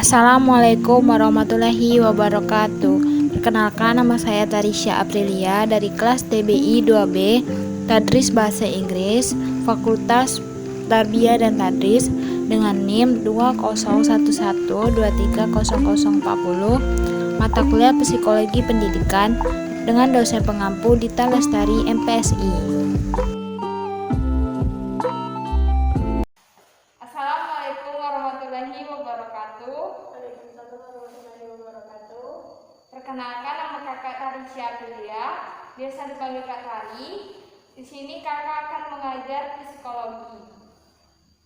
Assalamualaikum warahmatullahi wabarakatuh. Perkenalkan, nama saya Tarisya Aprilia dari kelas TBI 2B, Tadris Bahasa Inggris, Fakultas Tarbiyah dan Tadris dengan NIM 2011230040, mata kuliah Psikologi Pendidikan dengan dosen pengampu Dita Lestari MPSI. Assalamualaikum warahmatullahi wabarakatuh. Perkenalkan, nama kakak Tarisya Aprilia, biasa dipanggil Kak Tari. Di sini kakak akan mengajar psikologi.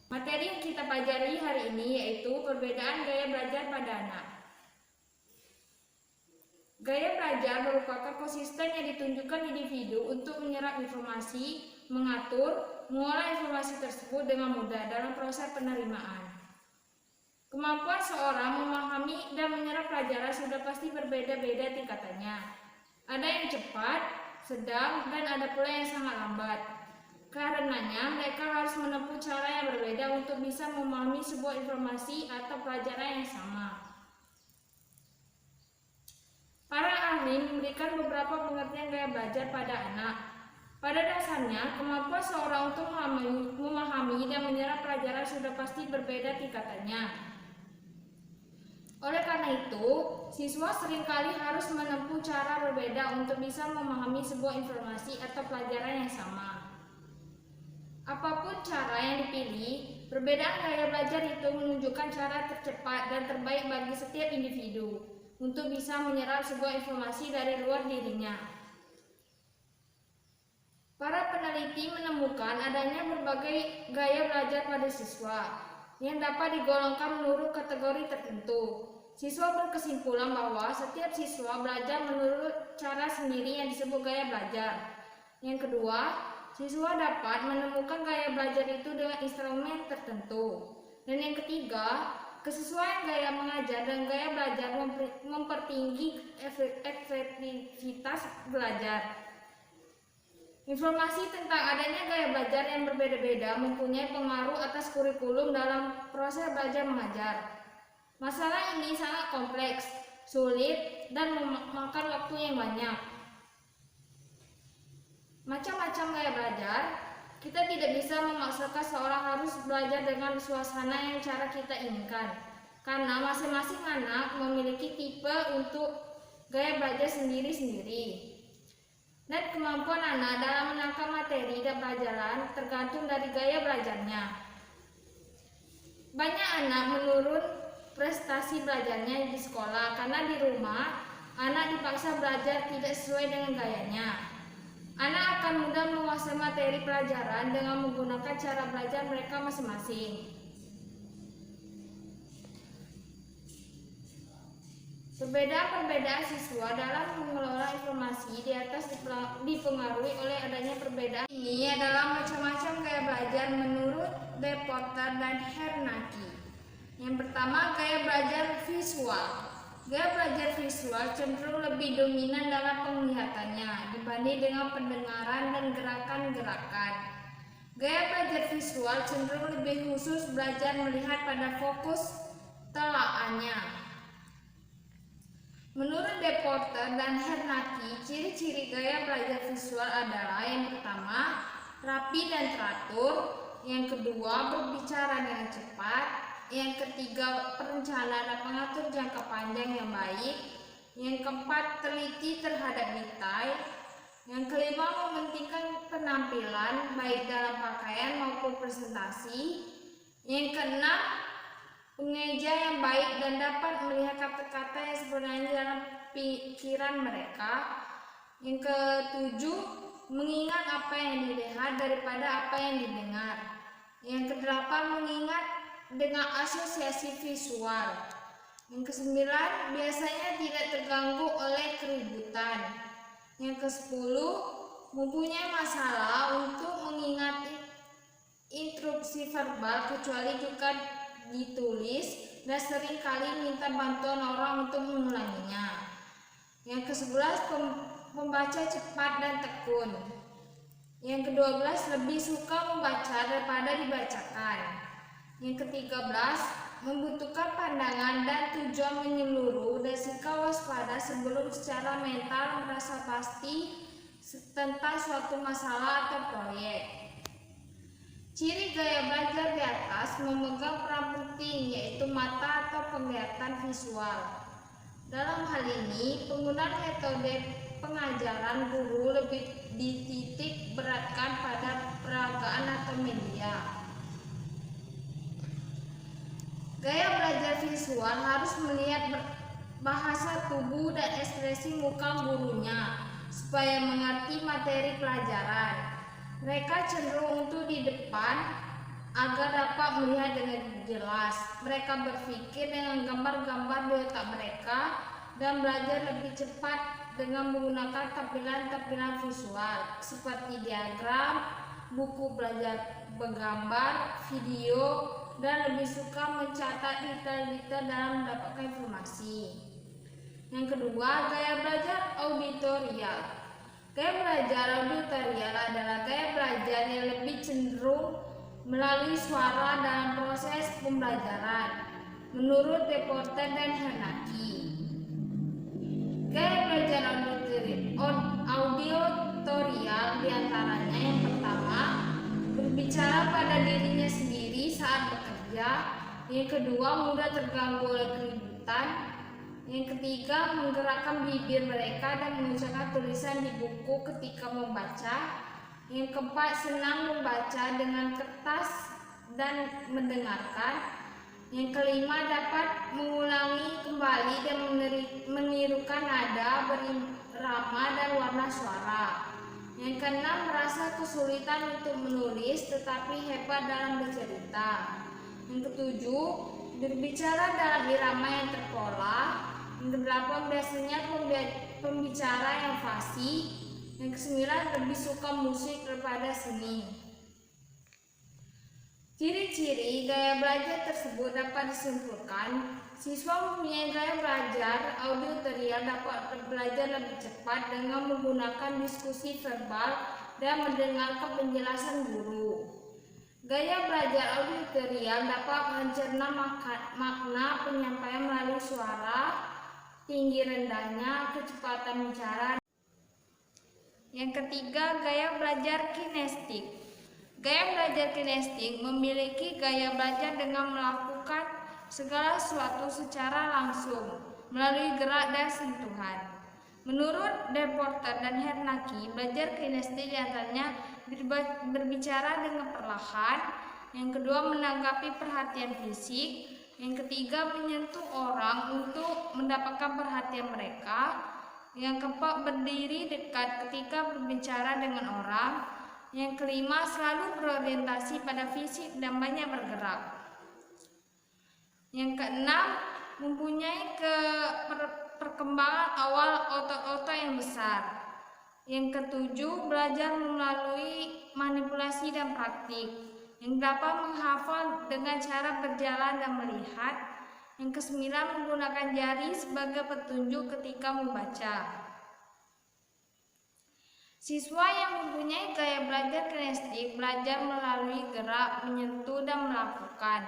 Materi yang kita pelajari hari ini yaitu perbedaan gaya belajar pada anak. Gaya belajar merupakan konsisten yang ditunjukkan individu untuk menyerap informasi, mengatur, mengolah informasi tersebut dengan mudah dalam proses penerimaan. Kemampuan seorang memahami dan menyerap pelajaran sudah pasti berbeda-beda tingkatannya. Ada yang cepat, sedang, dan ada pula yang sangat lambat. Karenanya, mereka harus menempuh cara yang berbeda untuk bisa memahami sebuah informasi atau pelajaran yang sama. Para ahli memberikan beberapa pengertian gaya belajar pada anak. Pada dasarnya, kemampuan seorang untuk memahami dan menyerap pelajaran sudah pasti berbeda tingkatannya. Oleh karena itu, siswa seringkali harus menempuh cara berbeda untuk bisa memahami sebuah informasi atau pelajaran yang sama. Apapun cara yang dipilih, perbedaan gaya belajar itu menunjukkan cara tercepat dan terbaik bagi setiap individu untuk bisa menyerap sebuah informasi dari luar dirinya. Para peneliti menemukan adanya berbagai gaya belajar pada siswa yang dapat digolongkan menurut kategori tertentu. Siswa berkesimpulan bahwa setiap siswa belajar menurut cara sendiri yang disebut gaya belajar. Yang kedua, siswa dapat menemukan gaya belajar itu dengan instrumen tertentu. Dan yang ketiga, kesesuaian gaya mengajar dan gaya belajar mempertinggi efektivitas belajar. Informasi tentang adanya gaya belajar yang berbeda-beda mempunyai pengaruh atas kurikulum dalam proses belajar mengajar. Masalah ini sangat kompleks, sulit, dan memakan waktu yang banyak. Macam-macam gaya belajar, kita tidak bisa memaksakan seorang harus belajar dengan suasana yang cara kita inginkan, karena masing-masing anak memiliki tipe untuk gaya belajar sendiri-sendiri. Dan kemampuan anak dalam menangkap materi dan pelajaran tergantung dari gaya belajarnya. Banyak anak menurun prestasi belajarnya di sekolah karena di rumah anak dipaksa belajar tidak sesuai dengan gayanya. Anak akan mudah menguasai materi pelajaran dengan menggunakan cara belajar mereka masing-masing. Perbedaan siswa dalam mengelola informasi di atas dipengaruhi oleh adanya perbedaan. Ini adalah macam-macam gaya belajar menurut Deporter dan Hernaki. Yang pertama, gaya belajar visual. Gaya belajar visual cenderung lebih dominan dalam penglihatannya dibanding dengan pendengaran dan gerakan-gerakan. Gaya belajar visual cenderung lebih khusus belajar melihat pada fokus telaahnya. Menurut Deporter dan Hernaki, ciri-ciri gaya belajar visual adalah yang pertama, rapi dan teratur, yang kedua, berbicara dengan cepat, yang ketiga, perencanaan dan pengatur jangka panjang yang baik, yang keempat, teliti terhadap detail, yang kelima, mementingkan penampilan baik dalam pakaian maupun presentasi, yang keenam, pengeja yang baik dan dapat melihat kata-kata yang sebenarnya dalam pikiran mereka. Yang ketujuh, mengingat apa yang dilihat daripada apa yang didengar. Yang kedelapan, mengingat dengan asosiasi visual. Yang kesembilan, biasanya tidak terganggu oleh keributan. Yang kesepuluh, mempunyai masalah untuk mengingat instruksi verbal kecuali jika ditulis dan sering kali minta bantuan orang untuk mengulanginya. Yang ke-11, pembaca cepat dan tekun. Yang ke-12, lebih suka membaca daripada dibacakan. Yang ke-13, membutuhkan pandangan dan tujuan menyeluruh dan sikap waspada sebelum secara mental merasa pasti tentang suatu masalah atau proyek. Ciri gaya belajar di atas memegang peran penting, yaitu mata atau penglihatan visual. Dalam hal ini, penggunaan metode pengajaran guru lebih dititik beratkan pada peragaan atau media. Gaya belajar visual harus melihat bahasa tubuh dan ekspresi muka gurunya supaya mengerti materi pelajaran. Mereka cenderung untuk di depan agar dapat melihat dengan jelas. Mereka berpikir dengan gambar-gambar di otak mereka dan belajar lebih cepat dengan menggunakan tampilan-tampilan visual seperti diagram, buku belajar bergambar, video, dan lebih suka mencatat detail-detail dalam mendapatkan informasi. Yang kedua, gaya belajar auditorial. Gaya belajar auditorial adalah gaya belajar yang lebih cenderung melalui suara dalam proses pembelajaran, menurut reporter dan Hernaki. Gaya belajar auditorial diantaranya yang pertama, berbicara pada dirinya sendiri saat bekerja. Yang kedua, mudah terganggu oleh keributan. Yang ketiga, menggerakkan bibir mereka dan mengucapkan tulisan di buku ketika membaca. Yang keempat, senang membaca dengan kertas dan mendengarkan. Yang kelima, dapat mengulangi kembali dan menirukan nada, berirama dan warna suara. Yang keenam, merasa kesulitan untuk menulis tetapi hebat dalam bercerita. Yang ketujuh, berbicara dalam irama yang terpola. Yang kedelapan, biasanya pembicara yang fasih. Yang kesembilan, lebih suka musik daripada seni. Ciri-ciri gaya belajar tersebut dapat disimpulkan: siswa mempunyai gaya belajar auditorial dapat belajar lebih cepat dengan menggunakan diskusi verbal dan mendengarkan penjelasan guru. Gaya belajar auditorial dapat mencerna makna penyampaian melalui suara, tinggi rendahnya, kecepatan bicara. Yang ketiga, gaya belajar kinestik. Gaya belajar kinestik memiliki gaya belajar dengan melakukan segala sesuatu secara langsung melalui gerak dan sentuhan. Menurut reporter dan Hernaki, belajar kinestik diantaranya berbicara dengan perlahan. Yang kedua, menanggapi perhatian fisik. Yang ketiga, menyentuh orang untuk mendapatkan perhatian mereka. Yang keempat, berdiri dekat ketika berbicara dengan orang. Yang kelima, selalu berorientasi pada fisik dan banyak bergerak. Yang keenam, mempunyai perkembangan awal otot-otot yang besar. Yang ketujuh, belajar melalui manipulasi dan praktik. Yang delapan, menghafal dengan cara berjalan dan melihat. Yang kesembilan, menggunakan jari sebagai petunjuk ketika membaca. Siswa yang mempunyai gaya belajar kinestik belajar melalui gerak, menyentuh, dan melakukan.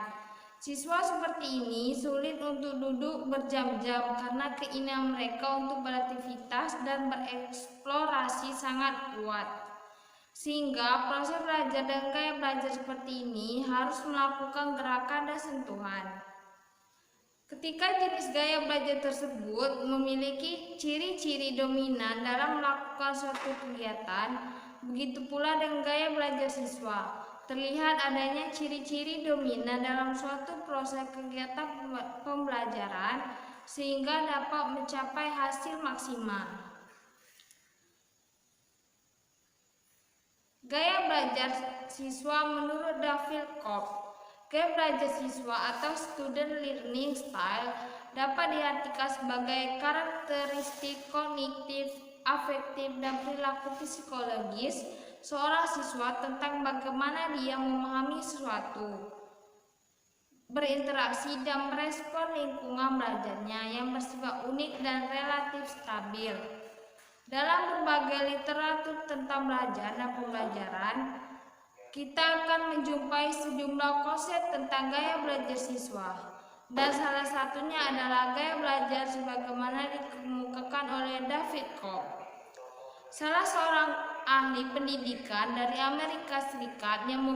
Siswa seperti ini sulit untuk duduk berjam-jam karena keinginan mereka untuk beraktivitas dan bereksplorasi sangat kuat. Sehingga proses belajar dan gaya belajar seperti ini harus melakukan gerakan dan sentuhan. Ketika jenis gaya belajar tersebut memiliki ciri-ciri dominan dalam melakukan suatu kegiatan, begitu pula dengan gaya belajar siswa. Terlihat adanya ciri-ciri dominan dalam suatu proses kegiatan pembelajaran sehingga dapat mencapai hasil maksimal. Gaya belajar siswa menurut David Cobb. Gaya belajar siswa atau student learning style dapat diartikan sebagai karakteristik kognitif, afektif, dan perilaku psikologis seorang siswa tentang bagaimana dia memahami sesuatu, berinteraksi, dan merespon lingkungan belajarnya yang bersifat unik dan relatif stabil. Dalam berbagai literatur tentang belajar dan pembelajaran, kita akan menjumpai sejumlah konsep tentang gaya belajar siswa. dan salah satunya adalah gaya belajar sebagaimana dikemukakan oleh David Koch, salah seorang ahli pendidikan dari Amerika Serikat yang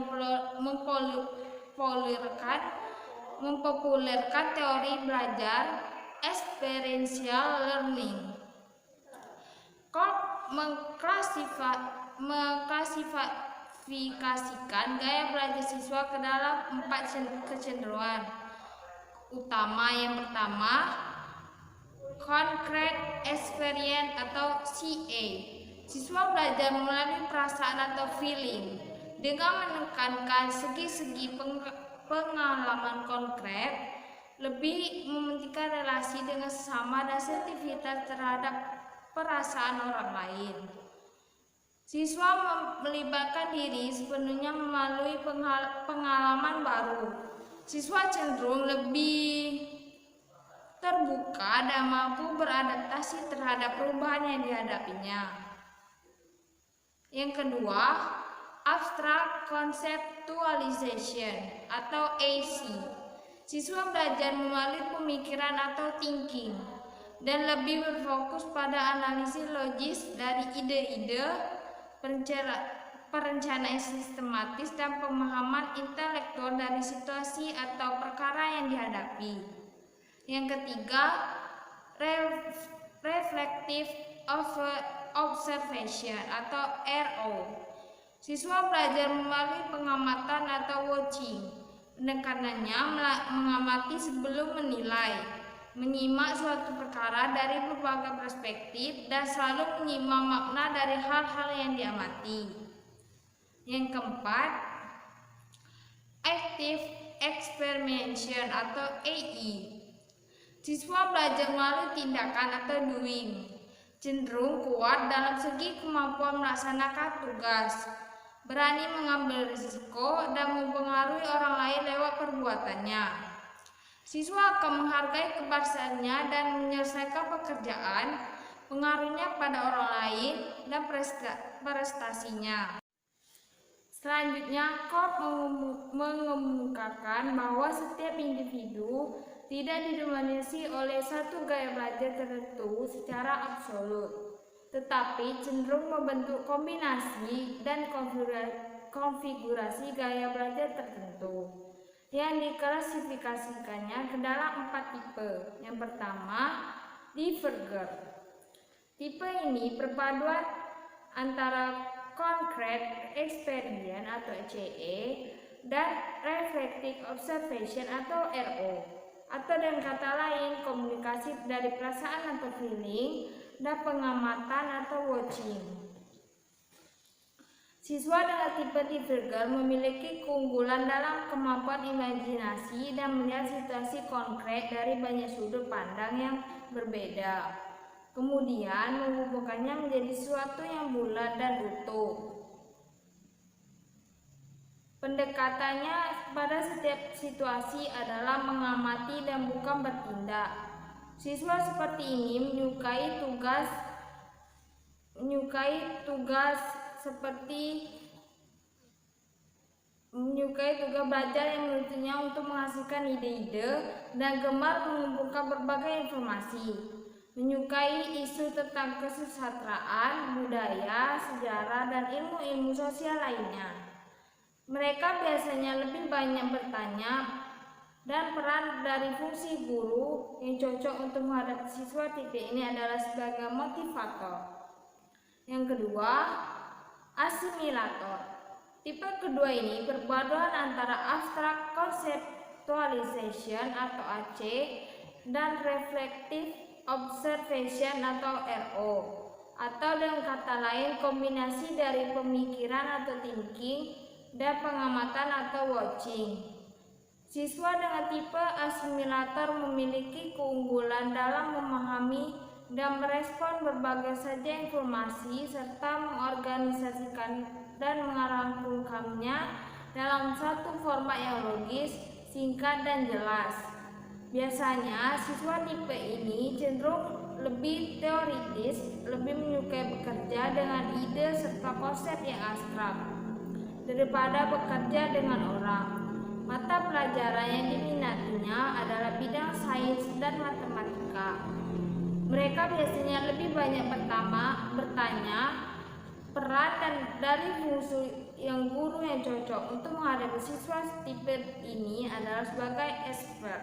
mempopulerkan teori belajar experiential learning. Koch mengklasifikasikan gaya belajar siswa ke dalam 4 kecenderungan utama. Yang pertama, concrete experience atau CA. Siswa belajar melalui perasaan atau feeling dengan menekankan segi-segi pengalaman konkret, lebih mementingkan relasi dengan sesama dan sensitivitas terhadap perasaan orang lain. Siswa melibatkan diri sepenuhnya melalui pengalaman baru. Siswa cenderung lebih terbuka dan mampu beradaptasi terhadap perubahan yang dihadapinya. Yang kedua, abstract conceptualization atau AC. Siswa belajar melalui pemikiran atau thinking dan lebih berfokus pada analisis logis dari ide-ide, perencanaan sistematis dan pemahaman intelektual dari situasi atau perkara yang dihadapi. Yang ketiga, reflective observation atau RO. Siswa belajar melalui pengamatan atau watching. Penekanannya mengamati sebelum menilai, menyimak suatu perkara dari berbagai perspektif dan selalu menyimak makna dari hal-hal yang diamati. Yang keempat, active experimentation atau AE. Siswa belajar melalui tindakan atau doing, cenderung kuat dalam segi kemampuan melaksanakan tugas, berani mengambil risiko dan mempengaruhi orang lain lewat perbuatannya. Siswa akan menghargai keberhasilannya dan menyelesaikan pekerjaan, pengaruhnya pada orang lain dan prestasinya. Selanjutnya, Koch mengemukakan bahwa setiap individu tidak didominasi oleh satu gaya belajar tertentu secara absolut, tetapi cenderung membentuk kombinasi dan konfigurasi gaya belajar tertentu yang diklasifikasikannya ke dalam 4 tipe. Yang pertama, Diverger. Tipe ini perpaduan antara concrete experience atau CE dan reflective observation atau RO, atau dengan kata lain komunikasi dari perasaan atau feeling dan pengamatan atau watching. Siswa dengan tipe Diverger memiliki keunggulan dalam kemampuan imajinasi dan melihat situasi konkret dari banyak sudut pandang yang berbeda, kemudian menghubungkannya menjadi sesuatu yang bulat dan utuh. Pendekatannya pada setiap situasi adalah mengamati dan bukan bertindak. Siswa seperti ini menyukai tugas belajar yang menuntunnya untuk menghasilkan ide-ide dan gemar mengumpulkan berbagai informasi. Menyukai isu tentang kesejahteraan, budaya, sejarah, dan ilmu-ilmu sosial lainnya. Mereka biasanya lebih banyak bertanya dan peran dari fungsi guru yang cocok untuk menghadapi siswa tipe ini adalah sebagai motivator. Yang kedua, asimilator. Tipe kedua ini perpaduan antara abstract conceptualization atau AC dan reflective observation atau RO, atau dengan kata lain kombinasi dari pemikiran atau thinking dan pengamatan atau watching. Siswa dengan tipe asimilator memiliki keunggulan dalam memahami dan merespon berbagai saja informasi serta mengorganisasikan dan merangkumkannya dalam satu format yang logis, singkat, dan jelas. Biasanya siswa tipe ini cenderung lebih teoritis, lebih menyukai bekerja dengan ide serta konsep yang abstrak daripada bekerja dengan orang. Mata pelajaran yang diminatinya adalah bidang sains dan matematika. Mereka biasanya lebih banyak bertanya peran dan dari fungsi yang guru yang cocok untuk menghadapi siswa tipe ini adalah sebagai expert.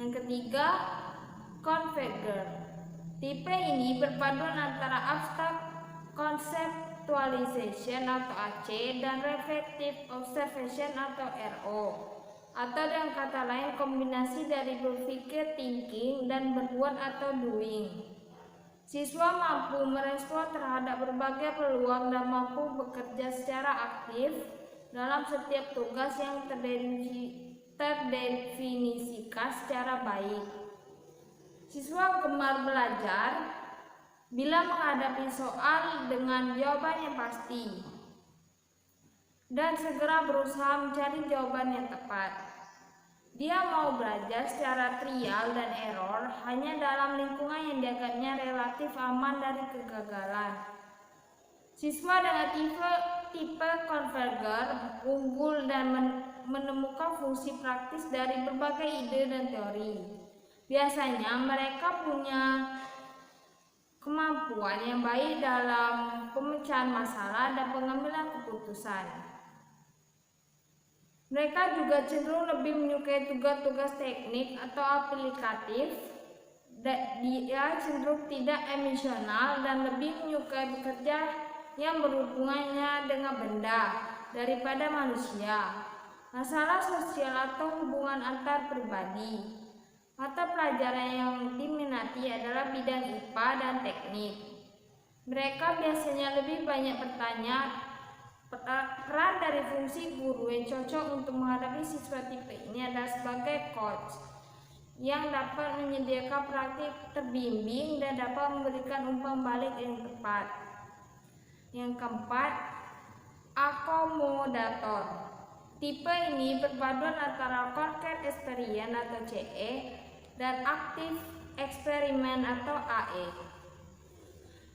Yang ketiga, configure. Tipe ini berpaduan antara abstract conceptualization atau AC dan reflective observation atau RO. Atau dengan kata lain kombinasi dari berpikir thinking dan berbuat atau doing. Siswa mampu merespon terhadap berbagai peluang dan mampu bekerja secara aktif dalam setiap tugas yang terdefinisikan secara baik. Siswa gemar belajar bila menghadapi soal dengan jawaban yang pasti dan segera berusaha mencari jawaban yang tepat. Dia mau belajar secara trial dan error hanya dalam lingkungan yang dianggapnya relatif aman dari kegagalan. Siswa dengan tipe configure unggul dan menemukan fungsi praktis dari berbagai ide dan teori. Biasanya mereka punya kemampuan yang baik dalam pemecahan masalah dan pengambilan keputusan. Mereka juga cenderung lebih menyukai tugas-tugas teknik atau aplikatif. Dia cenderung tidak emosional dan lebih menyukai bekerja yang berhubungannya dengan benda daripada manusia. Masalah sosial atau hubungan antar pribadi. Mata pelajaran yang diminati adalah bidang IPA dan teknik. Mereka biasanya lebih banyak bertanya peran dari fungsi guru yang cocok untuk menghadapi siswa tipe ini adalah sebagai coach yang dapat menyediakan praktik terbimbing dan dapat memberikan umpan balik yang tepat. Yang keempat, akomodator. Tipe ini berpaduan antara concrete experience atau CE dan active experiment atau AE.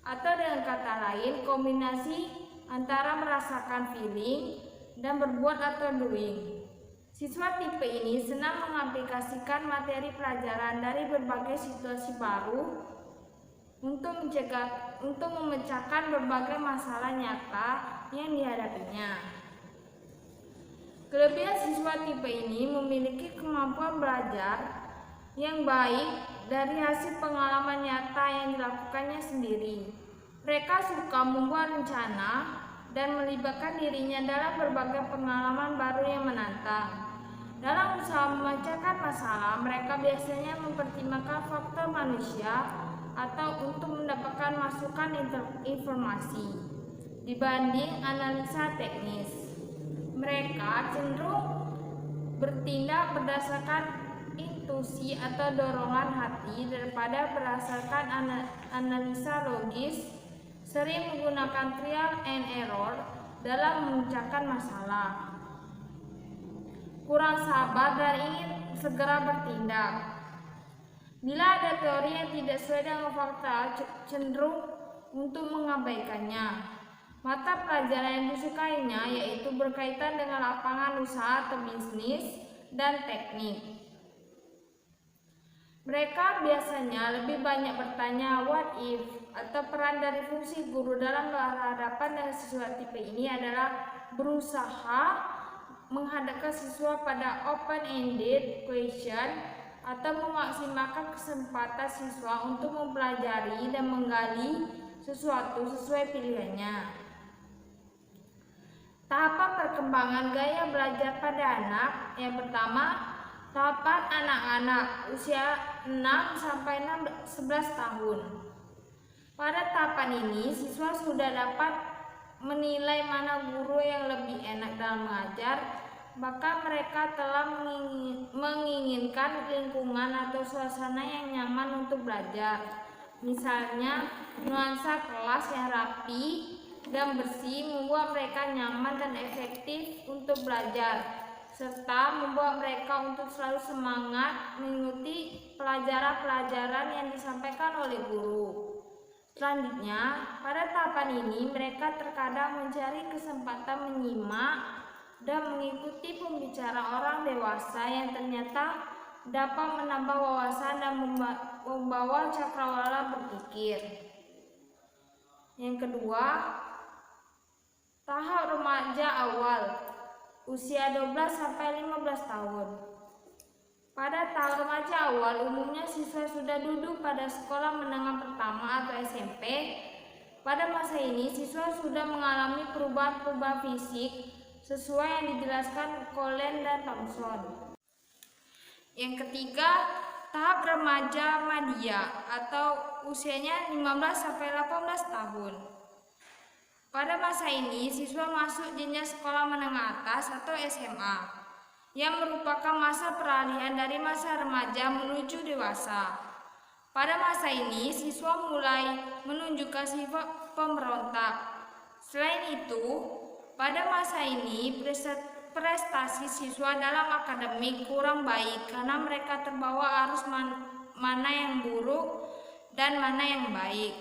Atau dengan kata lain, kombinasi antara merasakan feeling dan berbuat atau doing. Siswa tipe ini senang mengaplikasikan materi pelajaran dari berbagai situasi baru untuk memecahkan berbagai masalah nyata yang dihadapinya. Kelebihan siswa tipe ini memiliki kemampuan belajar yang baik dari hasil pengalaman nyata yang dilakukannya sendiri. Mereka suka membuat rencana dan melibatkan dirinya dalam berbagai pengalaman baru yang menantang. Dalam usaha memecahkan masalah, mereka biasanya mempertimbangkan faktor manusia atau untuk mendapatkan masukan informasi dibanding analisa teknis. Mereka cenderung bertindak berdasarkan intuisi atau dorongan hati daripada berdasarkan analisa logis, sering menggunakan trial and error dalam memecahkan masalah. Kurang sabar dan ingin segera bertindak. Bila ada teori yang tidak sesuai dengan fakta, cenderung untuk mengabaikannya. Mata pelajaran yang disukainya yaitu berkaitan dengan lapangan usaha atau bisnis dan teknik. Mereka biasanya lebih banyak bertanya what if atau peran dari fungsi guru dalam berhadapan dengan siswa tipe ini adalah berusaha menghadapkan siswa pada open-ended question atau memaksimalkan kesempatan siswa untuk mempelajari dan menggali sesuatu sesuai pilihannya. Tahapan perkembangan gaya belajar pada anak. Yang pertama, tahapan anak-anak usia 6 sampai 11 tahun. Pada tahapan ini, siswa sudah dapat menilai mana guru yang lebih enak dalam mengajar, bahkan mereka telah menginginkan lingkungan atau suasana yang nyaman untuk belajar. Misalnya, nuansa kelas yang rapi dan bersih membuat mereka nyaman dan efektif untuk belajar, serta membuat mereka untuk selalu semangat mengikuti pelajaran-pelajaran yang disampaikan oleh guru. Selanjutnya, pada tahapan ini mereka terkadang mencari kesempatan menyimak dan mengikuti pembicaraan orang dewasa yang ternyata dapat menambah wawasan dan membawa cakrawala berpikir. Yang kedua, tahap remaja awal, usia 12 sampai 15 tahun. Pada tahap remaja awal, umumnya siswa sudah duduk pada sekolah menengah pertama atau SMP. Pada masa ini, siswa sudah mengalami perubahan-perubahan fisik sesuai yang dijelaskan Collen dan Thompson. Yang ketiga, tahap remaja madya atau usianya 15 sampai 18 tahun. Pada masa ini, siswa masuk jenjang sekolah menengah atas atau SMA, yang merupakan masa peralihan dari masa remaja menuju dewasa. Pada masa ini, siswa mulai menunjukkan sifat pemberontak. Selain itu, pada masa ini prestasi siswa dalam akademik kurang baik karena mereka terbawa arus mana yang buruk dan mana yang baik,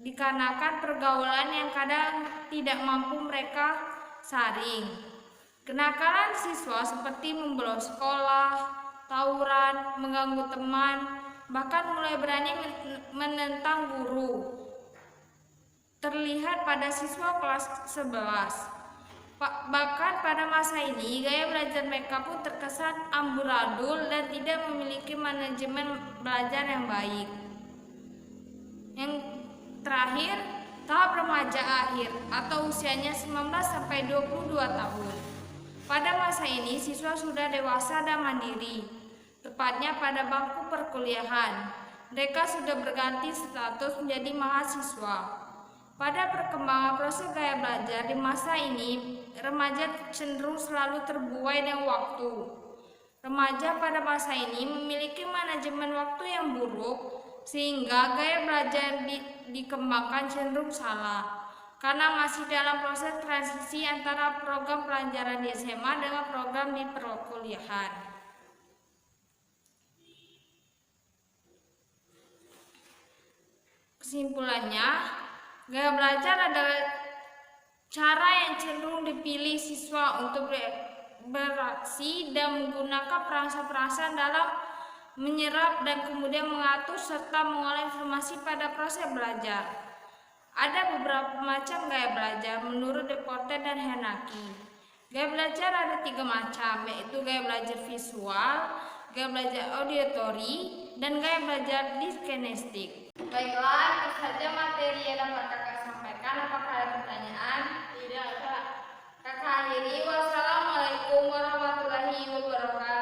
dikarenakan pergaulan yang kadang tidak mampu mereka saring. Kenakalan siswa seperti membolos sekolah, tawuran, mengganggu teman, bahkan mulai berani menentang guru terlihat pada siswa kelas 11. Bahkan pada masa ini, gaya belajar mereka pun terkesan amburadul dan tidak memiliki manajemen belajar yang baik. Yang terakhir, tahap remaja akhir atau usianya 19 sampai 22 tahun. Pada masa ini, siswa sudah dewasa dan mandiri, tepatnya pada bangku perkuliahan. Mereka sudah berganti status menjadi mahasiswa. Pada perkembangan proses gaya belajar di masa ini, remaja cenderung selalu terbuai dengan waktu. Remaja pada masa ini memiliki manajemen waktu yang buruk, sehingga gaya belajar dikembangkan cenderung salah, karena masih dalam proses transisi antara program pelajaran di SMA dengan program di perkuliahan. Kesimpulannya, gaya belajar adalah cara yang cenderung dipilih siswa untuk beraksi dan menggunakan perasaan-perasaan dalam menyerap dan kemudian mengatur serta mengolah informasi pada proses belajar. Ada beberapa macam gaya belajar menurut Deportes dan Hernacki. Gaya belajar ada 3 macam, yaitu gaya belajar visual, gaya belajar auditory, dan gaya belajar kinestik. Baiklah, itu saja materi yang dapat kakak sampaikan. Apakah ada pertanyaan? Tidak ada. Kakak akhiri. Wassalamualaikum warahmatullahi wabarakatuh.